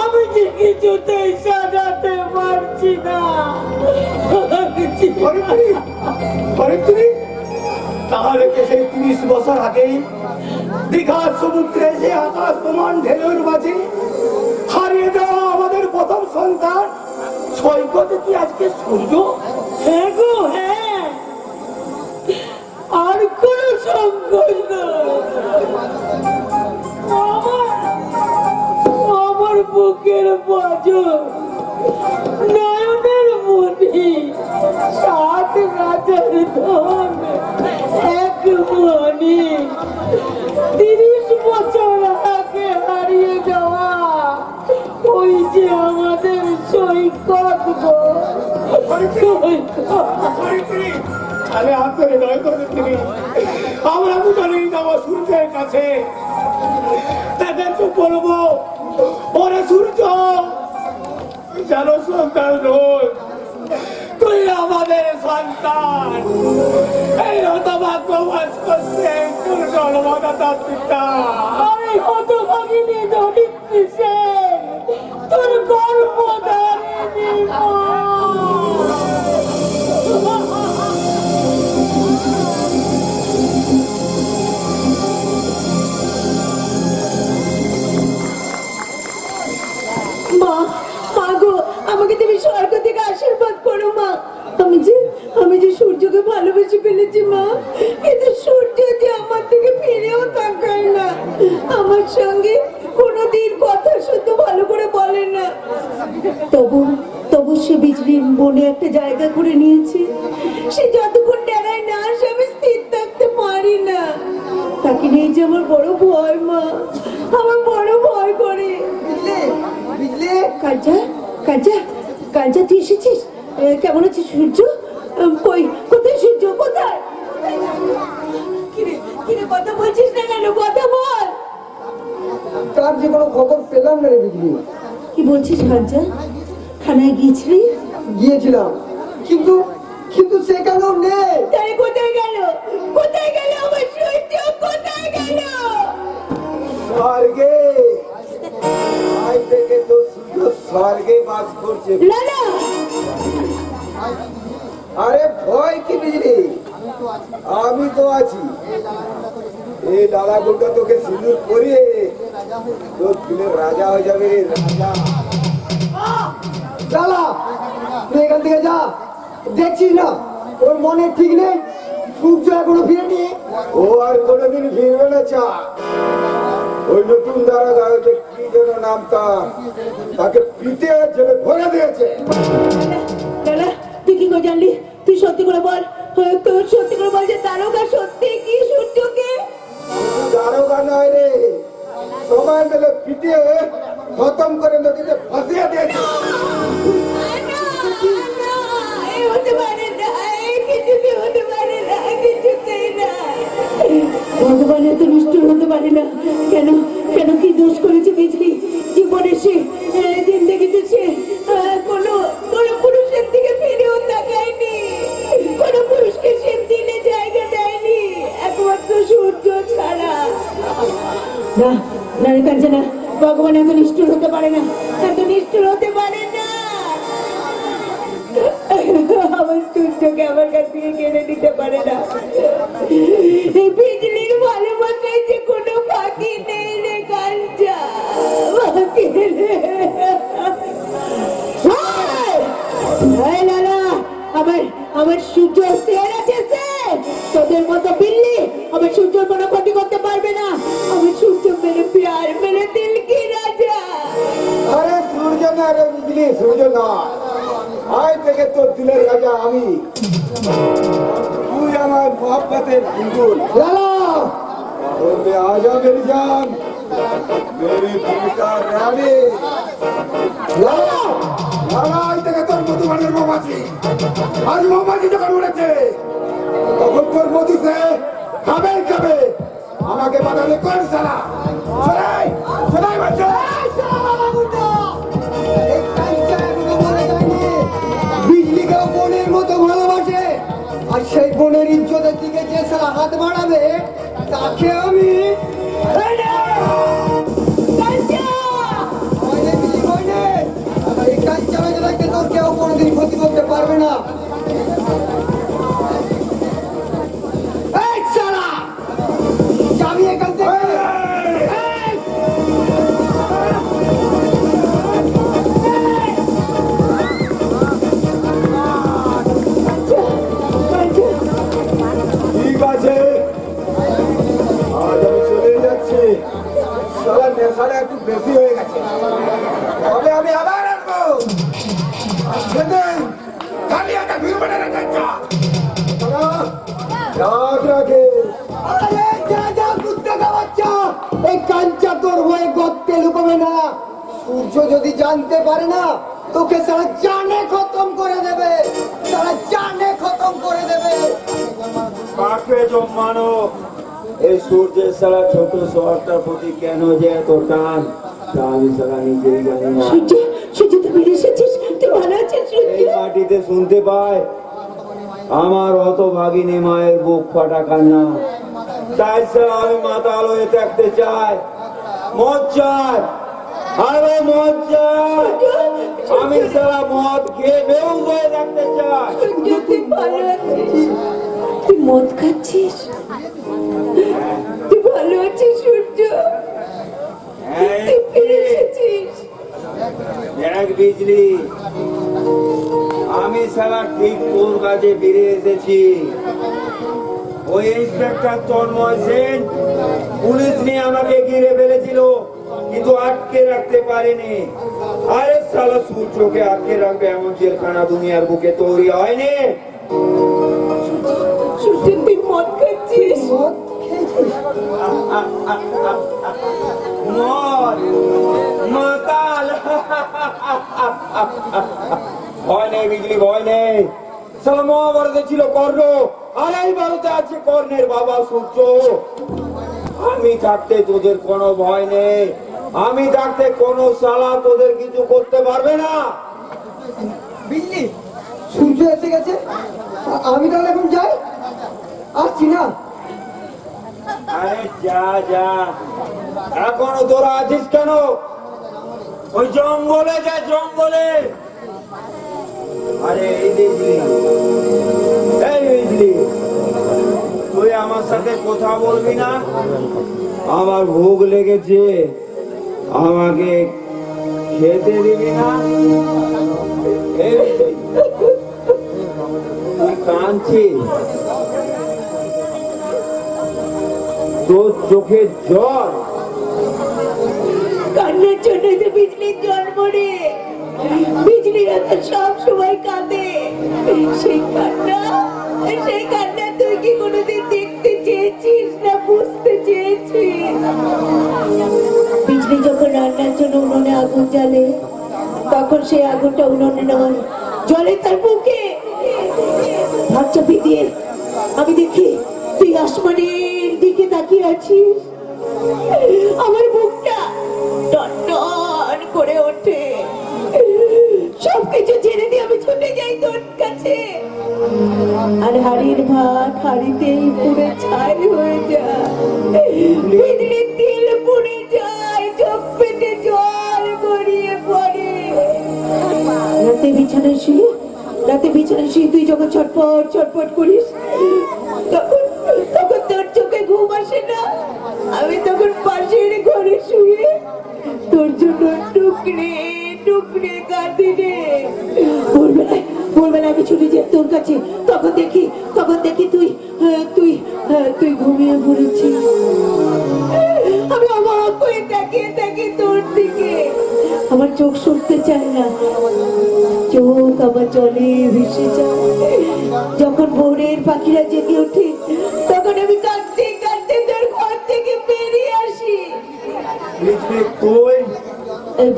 S8: আমি যে কিছুতেই সাজাতে পারছি না।
S7: ধরিত্রী, ধরিত্রী, তাহলে তো সেই 30 বছর আগেই দীঘার সমুদ্রে যে আকাশ প্রমাণ ঢেউর মাঝে হারিয়ে দেওয়া আমাদের প্রথম সন্তান সৈকতে কি আজকে সূর্য?
S8: হ্যাঁ গো, হ্যাঁ, আর কোন সংকোচ নয়। আমার বুকের বাজু, নয়নের মনি, 7 রাজার ধন, এক মনি, 30 বছর আগে হারিয়ে যাওয়া ওই যে আমাদের সৈকত গো।
S7: ধরিত্রী, তাহলে আন্তরে নয় ধরিত্রী, আমরা দুজনেই যাবো সূর্যের কাছে, তাদের তো বলবো, ওরে সূর্য, জানো সন্তান রোজ তুই আমাদের সন্তান। এই হতভাগ্য বাস করছে তোর জন্মদাতা পিতা।
S8: আমি হতভাগিনী ধরিত্রী সেন, তোর গর্ভধারিণী মা।
S1: মা গো, আমাকে তুমি স্বর্গ থেকে আশীর্বাদ করো মা। আমি যে সূর্যকে ভালোবেসে ফেলেছি মা, কিন্তু সূর্য যে আমার থেকে ফিরেও তাকায় না, আমার সঙ্গে কোনোদিন কথা শুদ্ধ ভালো করে বলে না। তবু সে বিজলির মনে একটা জায়গা করে নিয়েছে। সে যতক্ষণ ডেরায় না আসে আমি স্থির থাকতে পারি না। তাকে নিয়ে যে আমার বড় ভয় মা, আমার বড় ভয় করে।
S2: বুঝলে
S1: কালজা তুই এসেছিস? কেমন আছিস সূর্য? কোথায় সূর্য, কোথায়? কিরে কথা বলছিস না কেন? কথা বল।
S2: তার যে কোনো খবর পেলাম না রে বুঝলি।
S1: কি বলছিস কালজা? থানায় গিয়েছিলি?
S2: গিয়েছিলাম, কিন্তু সেখানেও নেই।
S1: তারে কোথায় গেল? কোথায় গেল আমার সূর্য? কোথায় গেল?
S6: স্বর্গে, আজ থেকে তো সূর্য স্বর্গে বাস করছে।
S1: না
S6: আরে ভয় কি বিজলি, আমি তো আছি। এই ডালা গুন্ডা তোকে সিঁদুর পরিয়ে তোর দিনের রাজা হয়ে যাবে রে, রাজা।
S2: চালা, তুই এখান থেকে যা। দেখছিস না ওর মনে ঠিক নেই, সূর্য এখনো ফিরেনি।
S6: ও আর কোনোদিন ফিরবে না। চা ওই নতুন দ্বারা গাড়িতে কি যেন নাম তাকে পিটে ছেড়ে ভরে দিয়েছে।
S1: দাদা, তুই কি করে জানলি? তুই সত্যি করে বল, তোর সত্যি করে বল যে দারোগা সত্যি কি সূর্যকে?
S6: দারোগা নয় রে, সবাই মিলে পিটিয়ে খতম করে নদীতে ফাঁসিয়ে দিয়েছে।
S1: ভগবানের তো নিষ্ঠুর হতে পারে না। কেন কি দোষ করেছে বিজলি? জীবনে সে জিন্দগিতে সে কোনো কোনো পুরুষের দিকে ফিরেও তাকায়নি, কোনো পুরুষকে সে দিনে জায়গা দেয়নি, একমাত্র সূর্য ছাড়া। না না রে কাঞ্চনা, ভগবান এত নিষ্ঠুর হতে পারে না, এত নিষ্ঠুর হতে পারে না। আমার সূর্যকে আমার কাছ থেকে কেড়ে নিতে পারে না। এই বিজলির ভালোবাসায় যে কোনো ফাঁকি নেই রে কাঞ্চা, ফাঁকি নেই। এই লালা, আমার সূর্য শের আছে সে, তোদের মতো বিল্লি আমার সূর্যর কোনো ক্ষতি করতে পারবে না। আমার সূর্য মেরে প্যার মেরে দিল কি রাজা।
S2: আরে সূর্য না রে বিজলি, সূর্য না, আজ থেকে তোর দিলের রাজা আমি। তুই আমার মোহাব্বতের হিন্দু লালা, বলবে আজা মেরি জান, মেরি পিতা রানী লালা। লালা, আজ থেকে তোর মধুবানের মৌমাছি, আজ মৌমাছি যখন উড়েছে তখন তোর মধু সে খাবে খাবে। আমাকে বাঁধালে কোন সালা? শোনাই শোনাই বাচ্চা, বিজলিকে বোনের মতো ভালোবাসে, আর সেই বোনের ইজ্জতের দিকে যে সারা হাত বাড়াবে তাকে আমি এই কাঞ্চা রাজাকে তোর কেউ কোনোদিন ক্ষতি করতে পারবে না। এই সালা, যাবি এখান থেকে। ঠিক আছে, আজ আমি চলে যাচ্ছি। সারা নেশাটা একটু বেশি হয়ে গেছে, তবে আমি আবার আসবো। আর সেদিন খালি একটা ভিড় বানানো যাচ্ছে। রাগ রাখে, আরে যা যা কুত্তা খাওয়াচ্ছা, এই কাঞ্চা তোর হয়ে গর্তে লুকাবে না। সূর্য যদি জানতে পারে না, তোকে সারা জানে খতম করে দেবে, সারা জানে খতম করে দেবে।
S6: কাকে জমানো এই সূর্যের সারা ছোট শহরটার প্রতি কেন যে এত টান, তা আমি সারা নিজেই জানি না।
S1: সূর্য, সূর্য তুমি এসেছিস, তুই ভালো আছিস সূর্য?
S6: এই মাটিতে শুনতে পাই আমার অত ভাগিনী মায়ের বুক ফাটা কান্না, তাই সারা আমি মাতাল হয়ে থাকতে চাই, মদ চাই, আরে মদ চাই, আমি সারা মদ খেয়ে বেউস হয়ে থাকতে চাই।
S1: সূর্য তুই ভালো আছিস? তুই মদ খাচ্ছিস? তুই ভালো আছিস সূর্য? তুই ফিরে এসেছিস?
S6: এক বিজলি, আমি সারা ঠিক তোর কাছে ফিরে এসেছি। ওই ইন্সপেক্টর তন্ময় সেন পুলিশ নিয়ে আমাকে ঘিরে ফেলেছিল, কিন্তু আটকে রাখতে পারেনি। আরে সালা সূর্যকে আটকে রাখবে এমন জেলখানা দুনিয়ার বুকে তৈরি হয়নি।
S1: সূর্য তুই মদ খাচ্ছিস?
S6: মদ মাতাল, ভয় নেই বিজলি, ভয় নেই। সালা মহাভারতে ছিল কর্ণ, আর এই ভারতে আছে কর্ণের বাবা সূর্য। আমি থাকতে তোদের কোনো ভয় নেই, আমি থাকতে কোনো সালা তোদের কিছু করতে পারবে না।
S2: বিজলি, সূর্য এসে গেছে, আমি তাহলে এখন যাই, আসছি না।
S6: আরে যা যা, এখনো তোরা আছিস কেন? ওই জঙ্গলে যা, জঙ্গলে। আরে এই বিজলি, এই বিজলি, তুই আমার সাথে কথা বলবি না? আমার ভোগ লেগেছে, আমাকে খেতে দিবি না? এই বিজলি, তুই কাঁদছিস, তোর চোখে জল?
S1: কান্নার জন্যই তো বিজলির জন্ম রে। বিজলিরা তো সব সময় কাঁদে। সেই কান্না তুই কি কোনোদিন দেখতে চেয়েছিস না বুঝতে চেয়েছিস? বিজলি যখন রান্নার জন্য উনুনে আগুন জ্বালে, তখন সেই আগুনটা উনুনে নয়, জলে তার বুকে। হাত চাপিয়ে দিয়ে আমি দেখি তুই আসমানের দিকে তাকিয়ে আছিস। আমার বুকটা টনটন করে ওঠে। সবকিছু ছেড়ে দিয়ে আমি ছুটে যাই তোর কাছে। আর হাড়ির ভাত হাড়িতেই পুড়ে ছাই হয়ে যায়, বিজলির তেল পুড়ে যায়, চোখ পেটে জল গড়িয়ে পড়ে। রাতে বিছানায় শুয়ে তুই যখন ছটপট ছটপট করিস, তখন তখন তোর চোখে ঘুম আসে না। আমি তখন পাশের ঘরে শুয়ে তোর জন্য টুকরে টুকরে কাঁদি রে। ভোরবেলায় আমি ছুটে যাই তোর কাছে, তখন দেখি তুই তুই তুই ঘুমিয়ে পড়েছিস। আমি অবাক হয়ে তাকিয়ে তোর দিকে, আমার চোখ সরতে চায় না, চোখ আমার জলে ভেসে যায়। যখন ভোরের পাখিরা জেগে ওঠে, তখন আমি কাঁদতে কাঁদতে তোর ঘর থেকে বেরিয়ে আসি।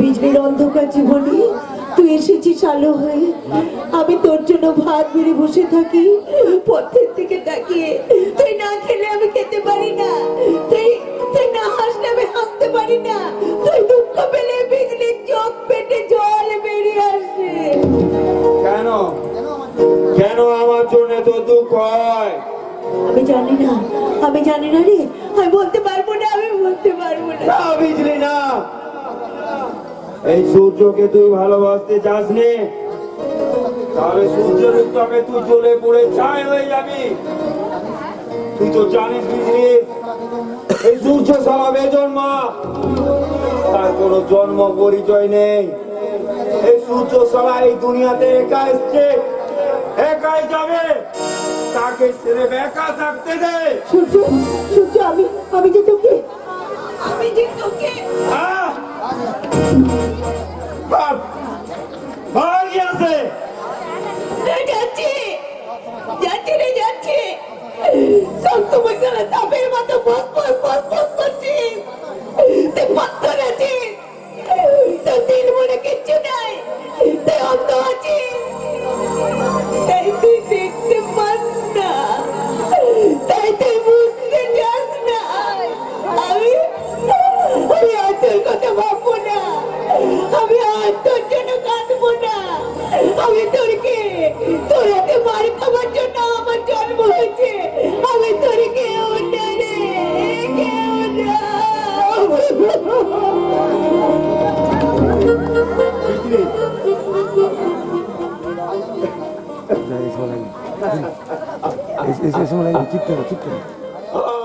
S1: বিজলির অন্ধকার জীবনে তুই এসেছিস আলো হয়ে। আমি তোর জন্য ভাত বেড়ে বসে থাকি, পথের দিকে তাকিয়ে। তুই না খেলে আমি খেতে পারি না, তুই না হাসলে আমি হাসতে পারি না। তুই দুঃখ পেলে বিজলির চোখ পেটে জল বেরিয়ে আসে।
S6: কেন কেন আমার জন্য তো দুঃখ হয়?
S1: আমি জানি না রে, আমি বলতে পারবো না।
S6: না বিজলি না, এই সূর্যকে তুই ভালোবাসতে চাস নে, তাহলে সূর্যের উত্তাপে তুই জ্বলে পড়ে ছাই হয়ে যাবি। তুই তো জানিস বিজলি, এই সূর্য সারা বেজন্মা, তার কোনো জন্ম পরিচয় নেই। এই সূর্য সারা এই দুনিয়াতে একা এসছে, একাই যাবে, তাকে ছেড়ে একা থাকতে দে।
S1: সূর্য আমি যে তোকে
S6: আহ! বাপ, ভাই আছে।
S1: যাচ্ছি সব তোমার সারা তাপের মতো বস করছিস। তুই পাথর আছিস, তোর দিল মনে কিচ্ছু নাই, তুই অন্ধ আছিস, তাই তুই দেখতে পাস না, তাই তুই বুঝতে চাস না। আমি আর তোর কথা ভাববো না, আমি আর তোর জন্য কাঁদবো না। আমি তোর হাতে মার খাবার জন্য আমার জন্ম হয়েছে। আমি তোর কেউ না রে, কেউ না।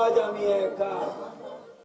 S6: আজ আমি একা,